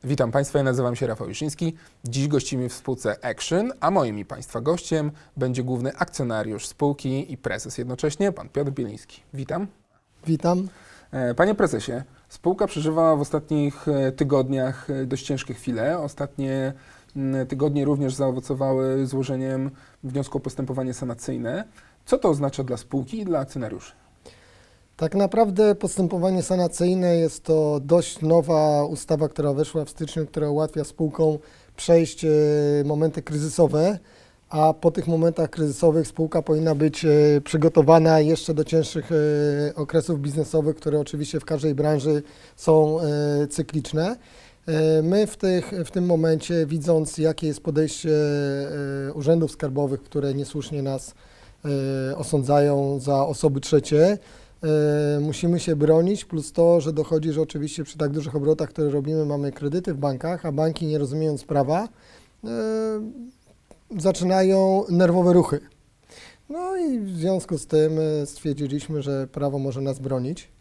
Witam Państwa, ja nazywam się Rafał Juszyński. Dziś gościmy w spółce Action, a moim i Państwa gościem będzie główny akcjonariusz spółki i prezes jednocześnie, pan Piotr Bieliński. Witam. Witam. Panie prezesie, spółka przeżywa w ostatnich tygodniach dość ciężkie chwile. Ostatnie tygodnie również zaowocowały złożeniem wniosku o postępowanie sanacyjne. Co to oznacza dla spółki i dla akcjonariuszy? Tak naprawdę postępowanie sanacyjne jest to dość nowa ustawa, która weszła w styczniu, która ułatwia spółkom przejść momenty kryzysowe, a po tych momentach kryzysowych spółka powinna być przygotowana jeszcze do cięższych okresów biznesowych, które oczywiście w każdej branży są cykliczne. My w tym momencie, widząc jakie jest podejście urzędów skarbowych, które niesłusznie nas osądzają za osoby trzecie, musimy się bronić, plus to, że dochodzi, że oczywiście przy tak dużych obrotach, które robimy, mamy kredyty w bankach, a banki, nie rozumiejąc prawa, zaczynają nerwowe ruchy. No i w związku z tym stwierdziliśmy, że prawo może nas bronić.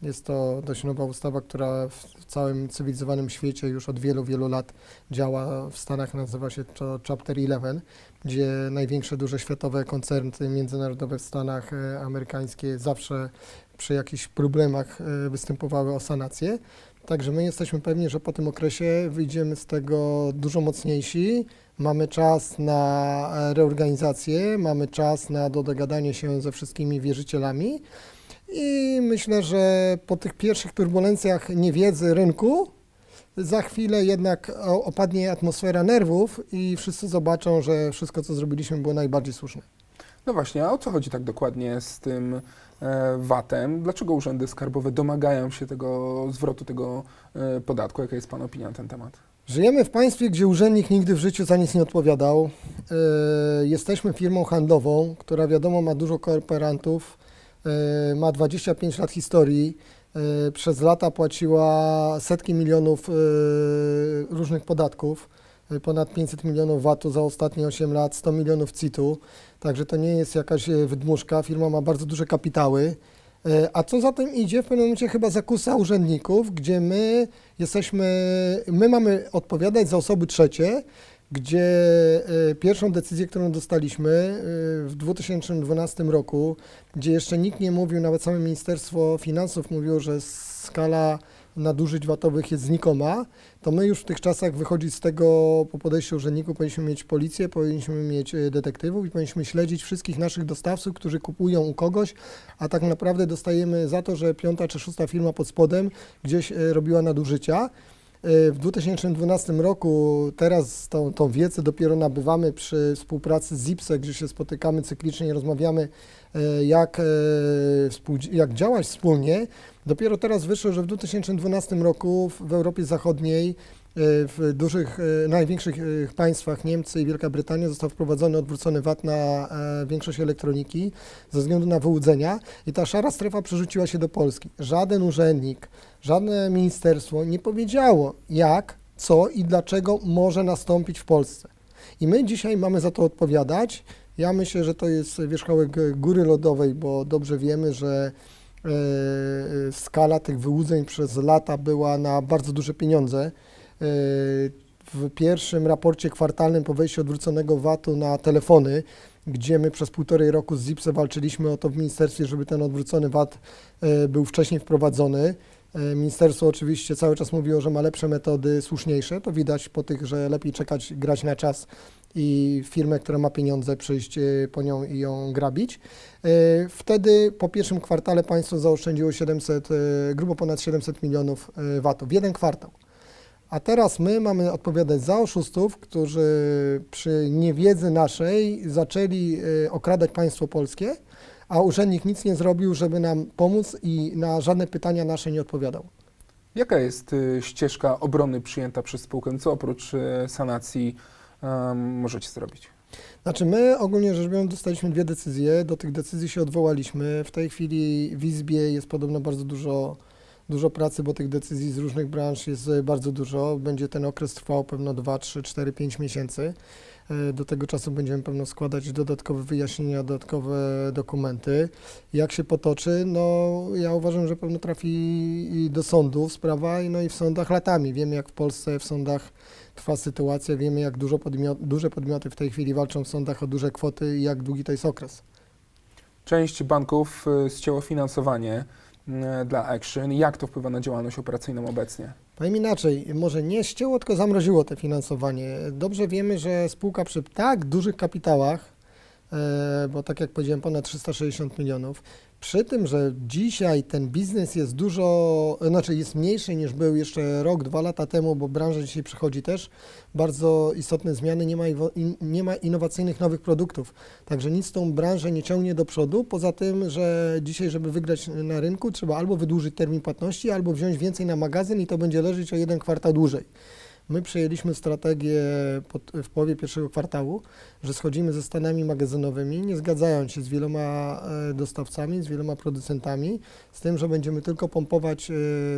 Jest to dość nowa ustawa, która w całym cywilizowanym świecie już od wielu, wielu lat działa. W Stanach nazywa się to Chapter 11, gdzie największe duże światowe koncerny międzynarodowe w Stanach amerykańskie zawsze przy jakichś problemach występowały o sanację. Także my jesteśmy pewni, że po tym okresie wyjdziemy z tego dużo mocniejsi. Mamy czas na reorganizację, mamy czas na dogadanie się ze wszystkimi wierzycielami. I myślę, że po tych pierwszych turbulencjach niewiedzy rynku za chwilę jednak opadnie atmosfera nerwów i wszyscy zobaczą, że wszystko, co zrobiliśmy, było najbardziej słuszne. No właśnie, a o co chodzi tak dokładnie z tym VAT-em? Dlaczego urzędy skarbowe domagają się tego zwrotu tego podatku? Jaka jest Pana opinia na ten temat? Żyjemy w państwie, gdzie urzędnik nigdy w życiu za nic nie odpowiadał. Jesteśmy firmą handlową, która wiadomo ma dużo kooperantów, ma 25 lat historii, przez lata płaciła setki milionów różnych podatków, ponad 500 milionów VAT-u za ostatnie 8 lat, 100 milionów CIT-u, także to nie jest jakaś wydmuszka, firma ma bardzo duże kapitały. A co za tym idzie, w pewnym momencie chyba zakusa urzędników, gdzie my mamy odpowiadać za osoby trzecie, gdzie pierwszą decyzję, którą dostaliśmy w 2012 roku, gdzie jeszcze nikt nie mówił, nawet same Ministerstwo Finansów mówiło, że skala nadużyć VAT-owych jest znikoma, to my już w tych czasach wychodzić z tego po podejściu urzędników powinniśmy mieć policję, powinniśmy mieć detektywów i powinniśmy śledzić wszystkich naszych dostawców, którzy kupują u kogoś, a tak naprawdę dostajemy za to, że piąta czy szósta firma pod spodem gdzieś robiła nadużycia. W 2012 roku, teraz tą wiedzę dopiero nabywamy przy współpracy z IPSE, gdzie się spotykamy cyklicznie i rozmawiamy, jak działać wspólnie. Dopiero teraz wyszło, że w 2012 roku w Europie Zachodniej, w dużych, największych państwach, Niemcy i Wielka Brytania, został wprowadzony odwrócony VAT na większość elektroniki ze względu na wyłudzenia i ta szara strefa przerzuciła się do Polski. Żaden urzędnik, żadne ministerstwo nie powiedziało, jak, co i dlaczego może nastąpić w Polsce. I my dzisiaj mamy za to odpowiadać. Ja myślę, że to jest wierzchołek góry lodowej, bo dobrze wiemy, że skala tych wyłudzeń przez lata była na bardzo duże pieniądze. W pierwszym raporcie kwartalnym po wejściu odwróconego VAT-u na telefony, gdzie my przez 1,5 roku z IPSE walczyliśmy o to w ministerstwie, żeby ten odwrócony VAT był wcześniej wprowadzony. Ministerstwo oczywiście cały czas mówiło, że ma lepsze metody, słuszniejsze. To widać po tych, że lepiej czekać, grać na czas i firmę, która ma pieniądze, przyjść po nią i ją grabić. Wtedy po pierwszym kwartale państwo zaoszczędziło grubo ponad 700 milionów VAT-u w jeden kwartał. A teraz my mamy odpowiadać za oszustów, którzy przy niewiedzy naszej zaczęli okradać państwo polskie, a urzędnik nic nie zrobił, żeby nam pomóc i na żadne pytania nasze nie odpowiadał. Jaka jest ścieżka obrony przyjęta przez spółkę? Co oprócz sanacji możecie zrobić? Znaczy my ogólnie rzecz biorąc dostaliśmy 2 decyzje, do tych decyzji się odwołaliśmy. W tej chwili w Izbie jest podobno bardzo dużo pracy, bo tych decyzji z różnych branż jest bardzo dużo. Będzie ten okres trwał pewno 2, 3, 4, 5 miesięcy. Do tego czasu będziemy pewno składać dodatkowe wyjaśnienia, dodatkowe dokumenty. Jak się potoczy, no ja uważam, że pewno trafi i do sądów sprawa, no i w sądach latami. Wiemy, jak w Polsce w sądach trwa sytuacja, wiemy, jak duże podmioty w tej chwili walczą w sądach o duże kwoty i jak długi to jest okres. Część banków ścięło finansowanie dla Action. Jak to wpływa na działalność operacyjną obecnie? Powiem inaczej, może nie ścięło, tylko zamroziło to finansowanie. Dobrze wiemy, że spółka przy tak dużych kapitałach, bo tak jak powiedziałem, ponad 360 milionów, przy tym, że dzisiaj ten biznes jest jest mniejszy niż był jeszcze rok, 2 lata temu, bo branża dzisiaj przechodzi też bardzo istotne zmiany, nie ma innowacyjnych nowych produktów, także nic tą branżę nie ciągnie do przodu, poza tym, że dzisiaj, żeby wygrać na rynku, trzeba albo wydłużyć termin płatności, albo wziąć więcej na magazyn i to będzie leżeć o 1 kwartał dłużej. My przyjęliśmy strategię w połowie pierwszego kwartału, że schodzimy ze stanami magazynowymi, nie zgadzając się z wieloma dostawcami, z wieloma producentami, z tym, że będziemy tylko pompować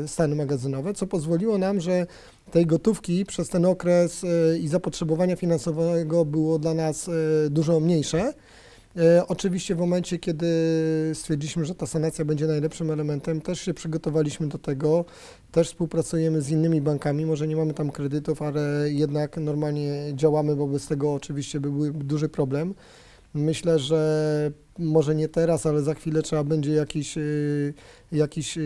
stany magazynowe, co pozwoliło nam, że tej gotówki przez ten okres i zapotrzebowania finansowego było dla nas dużo mniejsze. Oczywiście w momencie, kiedy stwierdziliśmy, że ta sanacja będzie najlepszym elementem, też się przygotowaliśmy do tego, też współpracujemy z innymi bankami, może nie mamy tam kredytów, ale jednak normalnie działamy, bo bez tego oczywiście byłby duży problem. Myślę, że może nie teraz, ale za chwilę trzeba będzie jakiś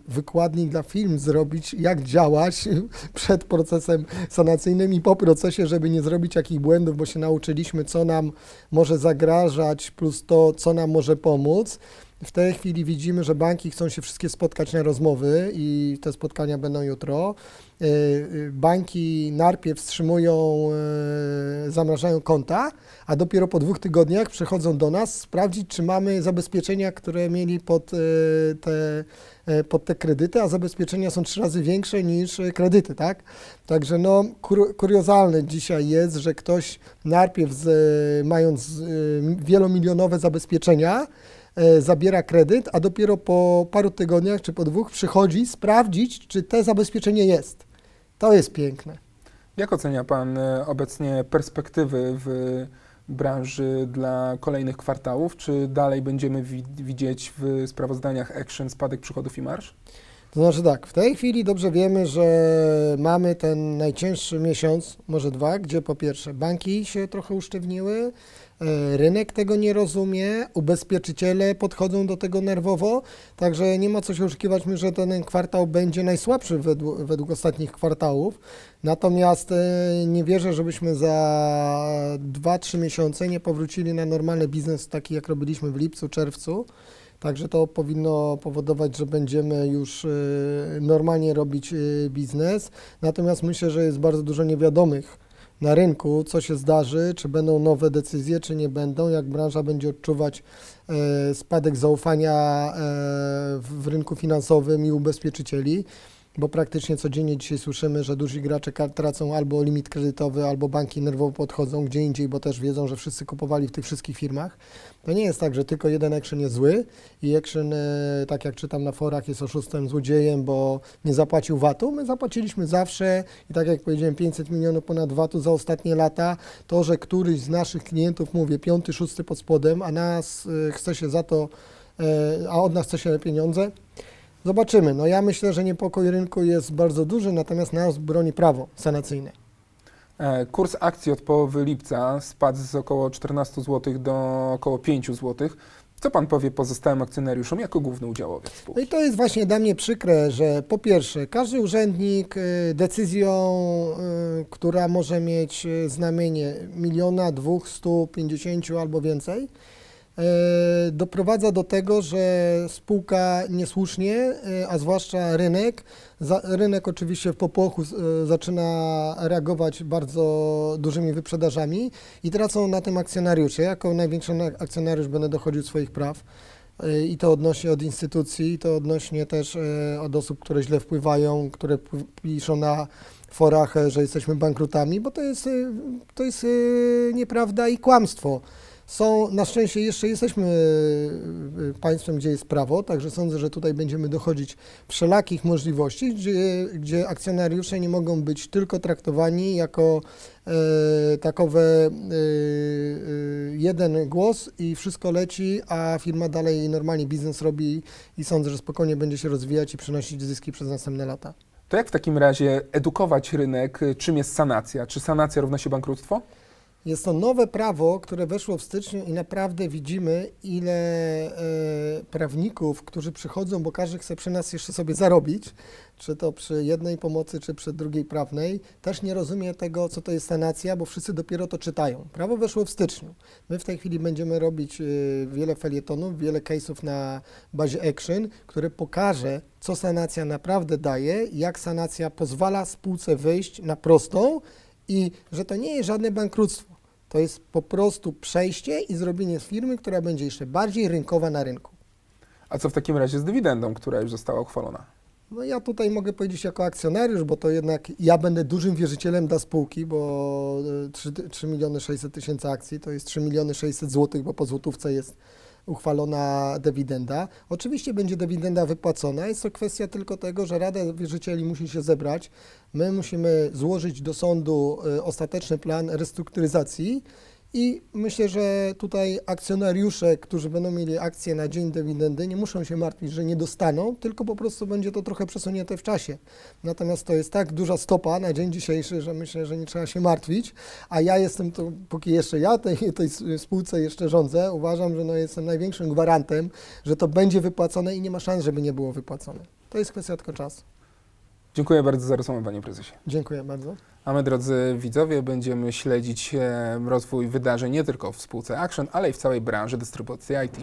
wykładnik dla firm zrobić, jak działać przed procesem sanacyjnym i po procesie, żeby nie zrobić jakichś błędów, bo się nauczyliśmy, co nam może zagrażać, plus to, co nam może pomóc. W tej chwili widzimy, że banki chcą się wszystkie spotkać na rozmowy i te spotkania będą jutro. Banki najpierw wstrzymują, zamrażają konta, a dopiero po 2 tygodniach przychodzą do nas sprawdzić, czy mamy zabezpieczenia, które mieli pod te kredyty, a zabezpieczenia są 3 razy większe niż kredyty, tak? Także no, kuriozalne dzisiaj jest, że ktoś najpierw mając wielomilionowe zabezpieczenia, zabiera kredyt, a dopiero po paru tygodniach czy po 2 przychodzi sprawdzić, czy te zabezpieczenie jest. To jest piękne. Jak ocenia Pan obecnie perspektywy w branży dla kolejnych kwartałów? Czy dalej będziemy widzieć w sprawozdaniach Action spadek przychodów i marż? To znaczy tak, w tej chwili dobrze wiemy, że mamy ten najcięższy miesiąc, może 2, gdzie po pierwsze banki się trochę usztywniły, rynek tego nie rozumie, ubezpieczyciele podchodzą do tego nerwowo, także nie ma co się oszukiwać, że ten kwartał będzie najsłabszy według ostatnich kwartałów. Natomiast nie wierzę, żebyśmy za 2-3 miesiące nie powrócili na normalny biznes taki, jak robiliśmy w lipcu, czerwcu. Także to powinno powodować, że będziemy już normalnie robić biznes. Natomiast myślę, że jest bardzo dużo niewiadomych na rynku, co się zdarzy, czy będą nowe decyzje, czy nie będą, jak branża będzie odczuwać spadek zaufania w rynku finansowym i ubezpieczycieli, bo praktycznie codziennie dzisiaj słyszymy, że duzi gracze tracą albo limit kredytowy, albo banki nerwowo podchodzą gdzie indziej, bo też wiedzą, że wszyscy kupowali w tych wszystkich firmach. To nie jest tak, że tylko jeden Action jest zły i Action, tak jak czytam na forach, jest oszustem, złodziejem, bo nie zapłacił VAT-u. My zapłaciliśmy zawsze i tak jak powiedziałem, 500 milionów ponad VAT-u za ostatnie lata. To, że któryś z naszych klientów, mówię, 5., 6. pod spodem, a nas chce się za to, a od nas chce się pieniądze, zobaczymy. No ja myślę, że niepokój rynku jest bardzo duży, natomiast nas broni prawo sanacyjne. Kurs akcji od połowy lipca spadł z około 14 zł do około 5 zł. Co Pan powie pozostałym akcjonariuszom jako główny udziałowiec spółki? No i to jest właśnie dla mnie przykre, że po pierwsze każdy urzędnik decyzją, która może mieć znamienie 1 250 000 albo więcej, doprowadza do tego, że spółka niesłusznie, a zwłaszcza rynek oczywiście w popłochu zaczyna reagować bardzo dużymi wyprzedażami i tracą na tym akcjonariusze. Jako największy akcjonariusz będę dochodził swoich praw i to odnośnie od instytucji, i to odnośnie też od osób, które źle wpływają, które piszą na forach, że jesteśmy bankrutami, bo to jest nieprawda i kłamstwo. Na szczęście jeszcze jesteśmy państwem, gdzie jest prawo, także sądzę, że tutaj będziemy dochodzić wszelakich możliwości, gdzie akcjonariusze nie mogą być tylko traktowani jako takowe jeden głos i wszystko leci, a firma dalej normalnie biznes robi i sądzę, że spokojnie będzie się rozwijać i przynosić zyski przez następne lata. To jak w takim razie edukować rynek, czym jest sanacja? Czy sanacja równa się bankructwo? Jest to nowe prawo, które weszło w styczniu i naprawdę widzimy, ile prawników, którzy przychodzą, bo każdy chce przy nas jeszcze sobie zarobić, czy to przy jednej pomocy, czy przy drugiej prawnej, też nie rozumie tego, co to jest sanacja, bo wszyscy dopiero to czytają. Prawo weszło w styczniu. My w tej chwili będziemy robić wiele felietonów, wiele case'ów na bazie Action, które pokaże, co sanacja naprawdę daje, jak sanacja pozwala spółce wyjść na prostą i że to nie jest żadne bankructwo. To jest po prostu przejście i zrobienie firmy, która będzie jeszcze bardziej rynkowa na rynku. A co w takim razie z dywidendą, która już została uchwalona? No ja tutaj mogę powiedzieć jako akcjonariusz, bo to jednak ja będę dużym wierzycielem dla spółki, bo 3 600 000 akcji to jest 3 600 zł, bo po złotówce jest uchwalona dywidenda. Oczywiście będzie dywidenda wypłacona. Jest to kwestia tylko tego, że Rada Wierzycieli musi się zebrać. My musimy złożyć do sądu ostateczny plan restrukturyzacji i myślę, że tutaj akcjonariusze, którzy będą mieli akcje na dzień dywidendy, nie muszą się martwić, że nie dostaną, tylko po prostu będzie to trochę przesunięte w czasie. Natomiast to jest tak duża stopa na dzień dzisiejszy, że myślę, że nie trzeba się martwić, a ja jestem tu, póki jeszcze ja tej spółce jeszcze rządzę, uważam, że jestem największym gwarantem, że to będzie wypłacone i nie ma szans, żeby nie było wypłacone. To jest kwestia tylko czasu. Dziękuję bardzo za rozmowę, panie prezesie. Dziękuję bardzo. A my, drodzy widzowie, będziemy śledzić rozwój wydarzeń nie tylko w spółce Action, ale i w całej branży dystrybucji IT.